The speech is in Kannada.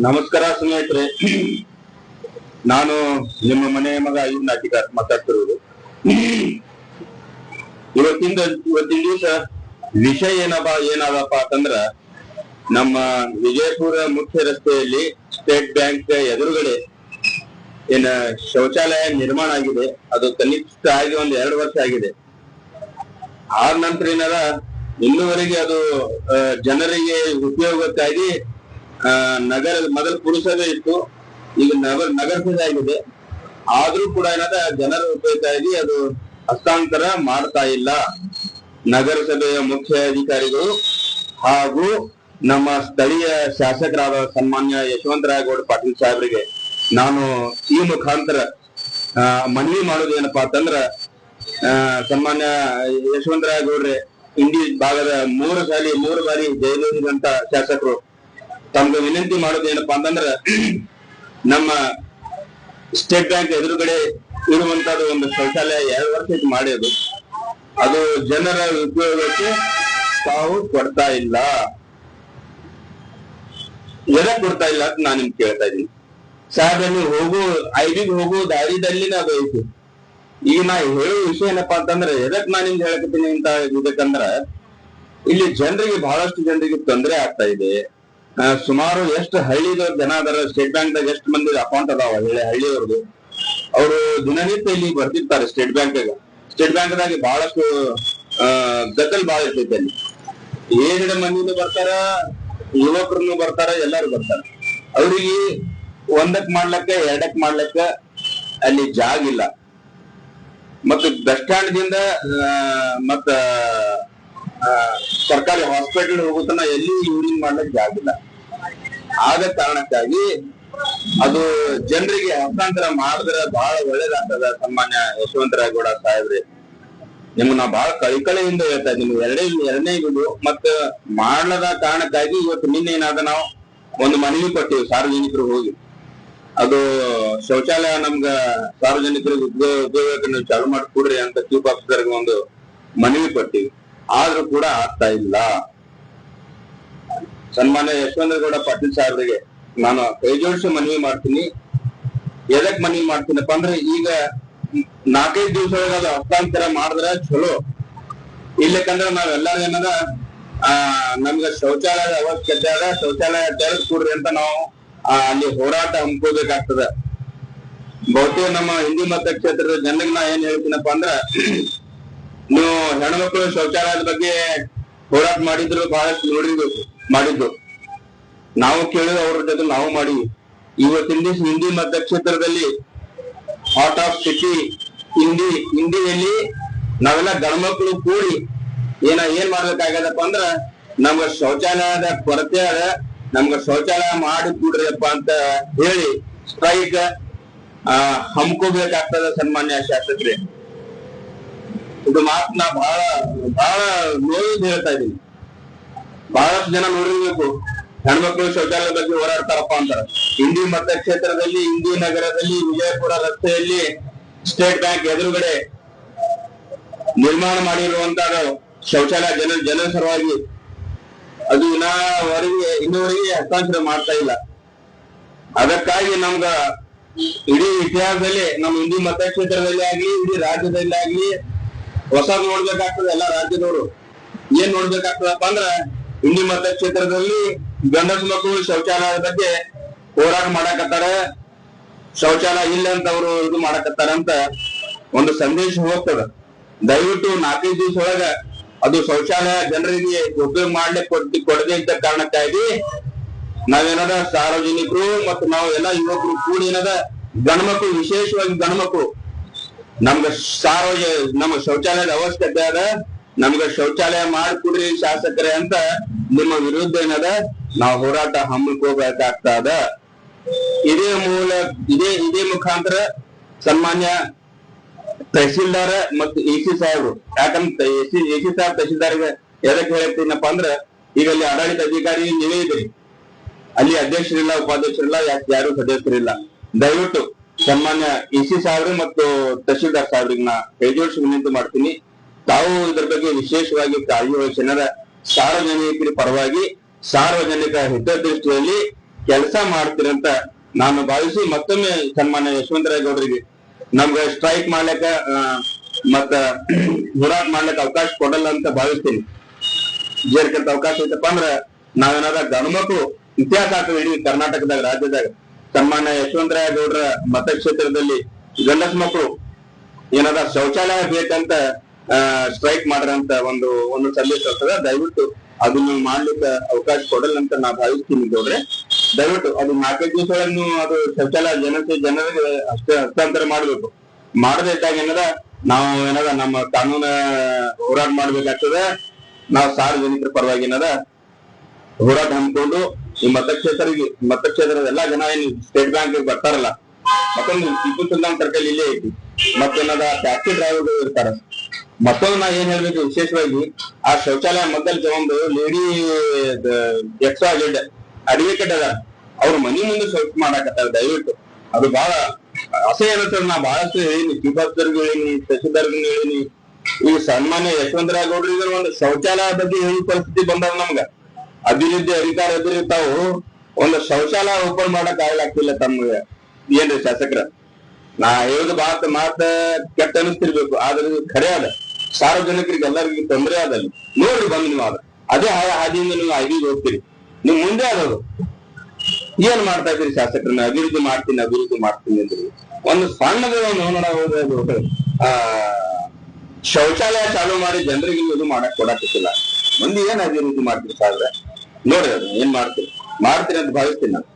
ನಮಸ್ಕಾರ ಸ್ನೇಹಿತರೆ, ನಾನು ನಿಮ್ಮ ಮನೆಯ ಮಗ ಐದು ನಾಟಿಕ ಮಾತಾಡ್ತಿರುವುದು. ಇವತ್ತಿನ ದಿವಸ ವಿಷಯ ಏನಾದಪ್ಪ ಅಂತಂದ್ರ, ನಮ್ಮ ವಿಜಯಪುರ ಮುಖ್ಯ ರಸ್ತೆಯಲ್ಲಿ ಸ್ಟೇಟ್ ಬ್ಯಾಂಕ್ ಎದುರುಗಡೆ ಏನ ಶೌಚಾಲಯ ನಿರ್ಮಾಣ ಆಗಿದೆ. ಅದು ಕನಿಷ್ಠ ಆಗಿ 2 ವರ್ಷ ಆಗಿದೆ. ಆದ ನಂತರ ಏನಾದ ಇನ್ನುವರೆಗೆ ಅದು ಜನರಿಗೆ ಉಪಯೋಗಕ್ಕಾಗಿ ಮೊದಲು ಪುರಸಭೆ ಇತ್ತು, ಈಗ ನಗರಸಭೆ ಆಗಿದೆ. ಆದ್ರೂ ಕೂಡ ಏನದ ಜನರ ಉಪಯೋಗಕ್ಕಾಗಿ ಅದು ಹಸ್ತಾಂತರ ಮಾಡ್ತಾ ಇಲ್ಲ. ನಗರಸಭೆಯ ಮುಖ್ಯ ಅಧಿಕಾರಿಗಳು ಹಾಗೂ ನಮ್ಮ ಸ್ಥಳೀಯ ಶಾಸಕರಾದ ಸನ್ಮಾನ್ಯ ಯಶವಂತರಾಯಗೌಡ ಪಾಟೀಲ್ ಸಾಹೇಬರಿಗೆ ನಾನು ಈ ಮುಖಾಂತರ ಮನವಿ ಮಾಡೋದು ಏನಪ್ಪಾ ಅಂತಂದ್ರ, ಸನ್ಮಾನ್ಯ ಯಶವಂತರಾಯಗೌಡ್ರೆ ಇಂಡಿ ಭಾಗದ 3 ಬಾರಿ ಜೈಲೂರಿದಂತ ಶಾಸಕರು ತಮ್ಗೆ ವಿನಂತಿ ಮಾಡೋದು ಏನಪ್ಪಾ ಅಂತಂದ್ರ, ನಮ್ಮ ಸ್ಟೇಟ್ ಬ್ಯಾಂಕ್ ಎದುರುಗಡೆ ಇರುವಂತದ್ದು ಒಂದು ಶೌಚಾಲಯ 2 ವರ್ಷ ಮಾಡೋದು, ಅದು ಜನರ ಉಪಯೋಗಕ್ಕೆ ತಾವು ಕೊಡ್ತಾ ಇಲ್ಲ. ಎದಕ್ ಕೊಡ್ತಾ ಇಲ್ಲ ಅಂತ ನಾನು ನಿಮ್ಗೆ ಕೇಳ್ತಾ ಇದ್ದೀನಿ. ಸಾಹೇಬ್ ಐಬಿಗೆ ಹೋಗೋ ದಾರಿದಲ್ಲಿನ ಅದು ಐತಿ. ಈಗ ನಾ ಹೇಳೋ ವಿಷಯ ಏನಪ್ಪಾ ಅಂತಂದ್ರೆ, ಎದಕ್ ನಾನು ನಿಮ್ಗೆ ಹೇಳಕತ್ತೀನಿ ಅಂತ ಇದಕ್ಕಂದ್ರ, ಇಲ್ಲಿ ಬಹಳಷ್ಟು ಜನರಿಗೆ ತೊಂದರೆ ಆಗ್ತಾ ಇದೆ. ಸುಮಾರು ಎಷ್ಟು ಹಳ್ಳಿದವ್ರ ಜನ ಅದಾರ, ಸ್ಟೇಟ್ ಬ್ಯಾಂಕ್ ದಾಗ ಎಷ್ಟು ಮಂದಿ ಅಕೌಂಟ್ ಅದಾವ ಹಳ್ಳಿಯವ್ರದ್ದು, ಅವರು ದಿನನಿತ್ಯ ಇಲ್ಲಿ ಬರ್ತಿರ್ತಾರೆ ಸ್ಟೇಟ್ ಬ್ಯಾಂಕ್ ದಾಗ ಬಹಳಷ್ಟು ಗದ್ದಲ್ ಬಾಳ ಇರ್ತೈತೆ. ಅಲ್ಲಿ ಏನಿಡ ಮಂದಿನೂ ಬರ್ತಾರ, ಯುವಕರನ್ನು ಬರ್ತಾರ, ಎಲ್ಲಾರು ಬರ್ತಾರ. ಅವ್ರಿಗೆ 1ಕ್ ಮಾಡ್ಲಕ್ಕ 2ಕ್ ಮಾಡ್ಲಕ್ಕ ಅಲ್ಲಿ ಜಾಗ ಇಲ್ಲ. ಮತ್ತು ಬಸ್ ಸ್ಟ್ಯಾಂಡ್ ದಿಂದ ಮತ್ತ ಸರ್ಕಾರಿ ಹಾಸ್ಪಿಟಲ್ ಹೋಗುತ್ತನ ಎಲ್ಲಿ ಯೂರಿನ್ ಮಾಡ್ಲಿಕ್ಕೆ ಜಾಗ ಇಲ್ಲ. ಆದ ಕಾರಣಕ್ಕಾಗಿ ಅದು ಜನರಿಗೆ ಹಸ್ತಾಂತರ ಮಾಡಿದ್ರೆ ಬಹಳ ಒಳ್ಳೇದಾಗ್ತದ. ಸನ್ಮಾನ್ಯ ಯಶವಂತರಾಯಗೌಡ ಸಾಹೇಬ್ರೆ, ನಿಮ್ಗೆ ನಾ ಬಹಳ ಕಳಿಕಳೆಯಿಂದ ಹೇಳ್ತಾ ಇದ್ದೀನಿ. ಎರಡನೇ ಇದು ಮತ್ತ ಮಾಡ್ಲದ ಕಾರಣಕ್ಕಾಗಿ ಇವತ್ತು ನಿನ್ನೆ ಏನಾದ ನಾವು ಒಂದು ಮನವಿ ಕೊಟ್ಟಿವಿ ಸಾರ್ವಜನಿಕರು ಹೋಗಿ, ಅದು ಶೌಚಾಲಯ ನಮ್ಗ ಸಾರ್ವಜನಿಕರಿಗೆ ಉದ್ಯೋಗಕ್ಕೆ ನೀವು ಚಾಲು ಮಾಡಿ ಕೊಡ್ರಿ ಅಂತ ಚೀಫ್ ಆಫೀಸರ್ಗೆ ಒಂದು ಮನವಿ ಕೊಟ್ಟಿವಿ. ಆದ್ರೂ ಕೂಡ ಆಗ್ತಾ ಇಲ್ಲ. ಸನ್ಮಾನ್ಯ ಯಶವಂತಗೌಡ ಪಾಟೀಲ್ ಸಾಹೇಬ್ರಿಗೆ ನಾನು ಕೈ ಜೋಡಿಸಿ ಮನವಿ ಮಾಡ್ತೀನಿ. ಎದಕ್ ಮನವಿ ಮಾಡ್ತೀನಪ್ಪ ಅಂದ್ರೆ, ಈಗ 4-5 ದಿವಸ ಅದು ಹಸ್ತಾಂತರ ಮಾಡಿದ್ರೆ ಚಲೋ. ಇಲ್ಲಕಂದ್ರೆ ನಾವೆಲ್ಲರೂ ಏನದ ನಮ್ಗ ಶೌಚಾಲಯದ ಅವಶ್ಯಕತೆ ಅದ, ಶೌಚಾಲಯ ತೆರೆದು ಕೊಡ್ರಿ ಅಂತ ನಾವು ಅಲ್ಲಿ ಹೋರಾಟ ಹಮ್ಮಿಕೋಬೇಕಾಗ್ತದ. ಬಹುತೇಕ ನಮ್ಮ ಹಿಂದಿ ಮತಕ್ಷೇತ್ರದ ಜನರಿಗೆ ನಾ ಏನ್ ಹೇಳ್ತೀನಪ್ಪ ಅಂದ್ರ, ನೀವು ಹೆಣ್ಮಕ್ಳು ಶೌಚಾಲಯದ ಬಗ್ಗೆ ಹೋರಾಟ ಮಾಡಿದ್ರು ಬಹಳಷ್ಟು ಮಾಡಿದ್ದು ನಾವು ಕೇಳಿದ್ರು, ಅವ್ರ ಜೊತೆ ನಾವು ಮಾಡಿವಿ. ಇವತ್ತಿನ ಹಿಂದಿ ಮತಕ್ಷೇತ್ರದಲ್ಲಿ ಹಾರ್ಟ್ ಆಫ್ ಸಿಟಿ ಹಿಂದಿಯಲ್ಲಿ ನಾವೆಲ್ಲ ಗಂಡ್ಮಕ್ಳು ಕೂಡಿ ಏನ್ ಮಾಡ್ಬೇಕಾಗದಪ್ಪ ಅಂದ್ರ, ನಮ್ಗ ಶೌಚಾಲಯದ ಕೊರತೆ ಅದ, ನಮ್ಗ ಶೌಚಾಲಯ ಮಾಡಿ ಕೊಡ್ರಿಯಪ್ಪ ಅಂತ ಹೇಳಿ ಸ್ಟ್ರೈಕ್ ಹಮ್ಕೋಬೇಕಾಗ್ತದ. ಸನ್ಮಾನ್ಯ ಶಾಸಕರೇ, ಇದು ಮಾತು ನಾ ಬಹಳ ನೋವು ಹೇಳ್ತಾ ಇದ್ದೀನಿ. ಬಹಳಷ್ಟು ಜನ ನೋಡಿರ್ಬೇಕು, ಹೆಣ್ಮಕ್ಳು ಶೌಚಾಲಯ ಬಗ್ಗೆ ಹೋರಾಡ್ತಾರಪ್ಪ ಅಂತಾರ. ಹಿಂದಿ ಮತಕ್ಷೇತ್ರದಲ್ಲಿ, ಹಿಂದಿ ನಗರದಲ್ಲಿ, ವಿಜಯಪುರ ರಸ್ತೆಯಲ್ಲಿ ಸ್ಟೇಟ್ ಬ್ಯಾಂಕ್ ಎದುರುಗಡೆ ನಿರ್ಮಾಣ ಮಾಡಿರುವಂತ ಶೌಚಾಲಯ ಜನರ ಸಲುವಾಗಿ ಅದು ಇನ್ನೂವರೆಗೆ ಹಸ್ತಾಂತರ ಮಾಡ್ತಾ ಇಲ್ಲ. ಅದಕ್ಕಾಗಿ ನಮ್ಗ ಇಡೀ ಇತಿಹಾಸದಲ್ಲಿ ನಮ್ಮ ಹಿಂದಿ ಮತಕ್ಷೇತ್ರದಲ್ಲಿ ಆಗ್ಲಿ, ಇಡೀ ರಾಜ್ಯದಲ್ಲಿ ಆಗ್ಲಿ ಹೊಸದ್ ನೋಡ್ಬೇಕಾಗ್ತದೆ. ಎಲ್ಲ ರಾಜ್ಯದವರು ಏನ್ ನೋಡ್ಬೇಕಾಗ್ತದಪ್ಪ ಅಂದ್ರ, ಹಿಂದಿ ಮತಕ್ಷೇತ್ರದಲ್ಲಿ ಗಂಡಸ ಮಕ್ಕಳು ಶೌಚಾಲಯದ ಬಗ್ಗೆ ಹೋರಾಟ ಮಾಡಕತ್ತಾರ, ಶೌಚಾಲಯ ಇಲ್ಲ ಅಂತ ಅವರು ಇದು ಮಾಡಕತ್ತಾರ ಅಂತ ಒಂದು ಸಂದೇಶ ಹೋಗ್ತದ. ದಯವಿಟ್ಟು 4-5 ದಿವಸ ಒಳಗ ಅದು ಶೌಚಾಲಯ ಜನರಿಗೆ ಉಪಯೋಗ ಮಾಡ್ಲಿಕ್ಕೆ ಕೊಡದೆ ಇದ್ದ ಕಾರಣಕ್ಕಾಗಿ ನಾವೇನದ ಸಾರ್ವಜನಿಕರು ಮತ್ತು ನಾವು ಎಲ್ಲ ಯುವಕರು ಕೂಡಿ ಏನದ ಗಂಡ್ಮಕ್ಳು, ವಿಶೇಷವಾಗಿ ಗಂಡ್ಮಕ್ಳು, ನಮ್ಮ ಶೌಚಾಲಯದ ಅವಶ್ಯಕತೆ ಅದ, ನಮ್ಗ ಶೌಚಾಲಯ ಮಾಡಿಕೊಡ್ರಿ ಶಾಸಕರೇ ಅಂತ ನಿಮ್ಮ ವಿರುದ್ಧ ಏನದ ನಾವು ಹೋರಾಟ ಹಮ್ಮಿಕೋಬೇಕಾಗ್ತದ. ಇದೇ ಮುಖಾಂತರ ಸನ್ಮಾನ್ಯ ತಹಸೀಲ್ದಾರ್ ಮತ್ತು ಎಸಿ ಸಾಹೇಬ್ರು, ಯಾಕಂದ್ರೆ ಎಸಿ ಸಾಹೇಬ್ ತಹಸೀಲ್ದಾರ್ಗೆ ಎದಕ್ಕೆ ಹೇಳ್ತೀನಪ್ಪ ಅಂದ್ರ, ಈಗ ಅಲ್ಲಿ ಆಡಳಿತ ಅಧಿಕಾರಿ ನೀವೇ ಇದ್ರಿ, ಅಲ್ಲಿ ಅಧ್ಯಕ್ಷರಿಲ್ಲ, ಉಪಾಧ್ಯಕ್ಷರಿಲ್ಲ, ಯಾರು ಸದಸ್ಯರಿಲ್ಲ. ದಯವಿಟ್ಟು ಸನ್ಮಾನ್ಯ ಎಸಿ ಸಾಹೇಬ್ರು ಮತ್ತು ತಹಸೀಲ್ದಾರ್ ಸಾಹೇಬ್ರಿಗೆ ನಾ ಕೈ ಜೋಡಿಸಿ ವಿನಂತಿ ಮಾಡ್ತೀನಿ, ತಾವು ಇದ್ರ ಬಗ್ಗೆ ವಿಶೇಷವಾಗಿ ಕಾಳಜಿ ವಹಿಸಿದ ಸಾರ್ವಜನಿಕರ ಪರವಾಗಿ ಸಾರ್ವಜನಿಕ ಹಿತದೃಷ್ಟಿಯಲ್ಲಿ ಕೆಲಸ ಮಾಡ್ತೀರಿ ಅಂತ ನಾನು ಭಾವಿಸಿ ಮತ್ತೊಮ್ಮೆ ಸನ್ಮಾನ್ಯ ಯಶವಂತರಾಯ ಗೌಡರಿಗೆ ನಮ್ಗೆ ಸ್ಟ್ರೈಕ್ ಮಾಡ್ಲಿಕ್ಕ ಮತ್ತ ಹೋರಾಟ ಮಾಡ್ಲಿಕ್ಕೆ ಅವಕಾಶ ಕೊಡಲ್ಲ ಅಂತ ಭಾವಿಸ್ತೀನಿ. ಜೇರ್ಕಂತ ಅವಕಾಶ ಐತಪ್ಪ ಅಂದ್ರ ನಾವೇನಾದ ಗಣಮಕ್ಳು ಇತಿಹಾಸ ಆಗ್ತದೆ ಇಡೀ ಕರ್ನಾಟಕದಾಗ ರಾಜ್ಯದಾಗ. ಸನ್ಮಾನ್ಯ ಯಶವಂತರಾಯ ಗೌಡರ ಮತಕ್ಷೇತ್ರದಲ್ಲಿ ಗಂಡಸ ಮಕ್ಕಳು ಏನಾದ ಶೌಚಾಲಯ ಬೇಕಂತ ಸ್ಟ್ರೈಕ್ ಮಾಡ್ರಂತ ಒಂದು ಸಂದೇಶ ಇರ್ತದ. ದಯವಿಟ್ಟು ಅದನ್ನ ಮಾಡ್ಲಿಕ್ಕೆ ಅವಕಾಶ ಕೊಡಲ್ಲ ಅಂತ ನಾ ಭಾವಿಸ್ತೀನಿ ಗೌಡ್ರೆ. ದಯವಿಟ್ಟು ಅದು 4 ದಿವಸಗಳನ್ನು ಅದು ಶೌಚಾಲಯ ಜನರಿಗೆ ಹಸ್ತಾಂತರ ಮಾಡ್ಬೇಕು. ಮಾಡದೇ ಇದ್ದಾಗ ಏನದ ನಾವು ಏನದ ನಮ್ಮ ಕಾನೂನ ಹೋರಾಟ ಮಾಡ್ಬೇಕಾಗ್ತದ. ನಾವು ಸಾರ್ವಜನಿಕರ ಪರವಾಗಿ ಏನದ ಹೋರಾಟ ಹಮ್ಮಿಕೊಂಡು ಈ ಮತಕ್ಷೇತ್ರದ ಎಲ್ಲಾ ಜನ ಏನು ಸ್ಟೇಟ್ ಬ್ಯಾಂಕ್ ಬರ್ತಾರಲ್ಲ, ಮತ್ತೊಂದು ಟಿಪ್ಪು ಸುಲ್ತಾನ್ ಸರ್ಕಲ್ ಇಲ್ಲೇ ಐತಿ, ಮತ್ತೇನದ ಟ್ಯಾಕ್ಸಿ ಡ್ರೈವರ್ಗಳು ಇರ್ತಾರ. ಮತ್ತೊಂದು ನಾ ಏನ್ ಹೇಳ್ಬೇಕು ವಿಶೇಷವಾಗಿ, ಆ ಶೌಚಾಲಯ ಮಗ್ಗಲ್ ಒಂದು ಲೇಡಿ XYZ ಅಡ್ವೊಕೇಟ್ ಅದ, ಅವ್ರ ಮನಿ ಮುಂದೆ ಶೌಚ ಮಾಡಾಕತ್ತಾರ. ದಯವಿಟ್ಟು ಅದು ಬಹಳ ಅಸಹ್ಯ ಅನ್ನಿಸ್ತದ. ನಾ ಬಹಳಷ್ಟು ಹೇಳಿನಿ, ಚೀಫ್ ಆಫೀಸರ್ಗೂ ಹೇಳಿನಿ, ತಹಸೀಲ್ದಾರ್ಗೂ ಹೇಳಿನಿ. ಈ ಸನ್ಮಾನ್ಯ ಯಶವಂತರಾಯ ಗೌಡ್ರಿಗೆ ಒಂದು ಶೌಚಾಲಯ ಬಗ್ಗೆ ಹೇಳಿ ಪರಿಸ್ಥಿತಿ ಬಂದಾಗ ನಮ್ಗ ಅಭಿವೃದ್ಧಿ ಅಧಿಕಾರ ಎದುರಿರ್ತಾವು, ಒಂದು ಶೌಚಾಲಯ ಓಪನ್ ಮಾಡಕ್ ಆಗ್ಲಾಗ್ತಿಲ್ಲ ತಮ್ಗೆ. ಏನ್ರಿ ಶಾಸಕರ, ನಾ ಹೇಳುದು ಮಾತ ಕೆಟ್ಟ ಅನಿಸ್ತಿರ್ಬೇಕು, ಆದ್ರೆ ಖರೆ ಅದ. ಸಾರ್ವಜನಿಕರಿಗೆ ಎಲ್ಲರಿಗೂ ತೊಂದರೆ ಆದಲ್ಲಿ ನೋಡ್ರಿ ಬಂದ್ ನೀವು ಅದೇ ಹಾದಿಯಿಂದ ನೀವು ಐದಿಗೆ ಹೋಗ್ತೀರಿ. ನೀವು ಮುಂದೆ ಆದವರು ಏನ್ ಮಾಡ್ತಾ ಇದ್ರಿ ಶಾಸಕರನ್ನ ಅಭಿವೃದ್ಧಿ ಮಾಡ್ತೀನಿ ಅಂದ್ರಿ. ಒಂದು ಸಣ್ಣದ ನೋಡೋದು ಶೌಚಾಲಯ ಚಾಲೂ ಮಾಡಿ ಜನರಿಗೆ ಇದು ಮಾಡಕ್ ಕೊಡಕ್ಕಿಲ್ಲ. ಮಂದಿ ಏನ್ ಅಭಿವೃದ್ಧಿ ಮಾಡ್ತೀರಿ ಸಾದ್ರೆ ನೋಡ್ರಿ, ಅದು ಏನ್ ಮಾಡ್ತೀರಿ ಅಂತ ಭಾವಿಸ್ತೀನಿ ನಾನು.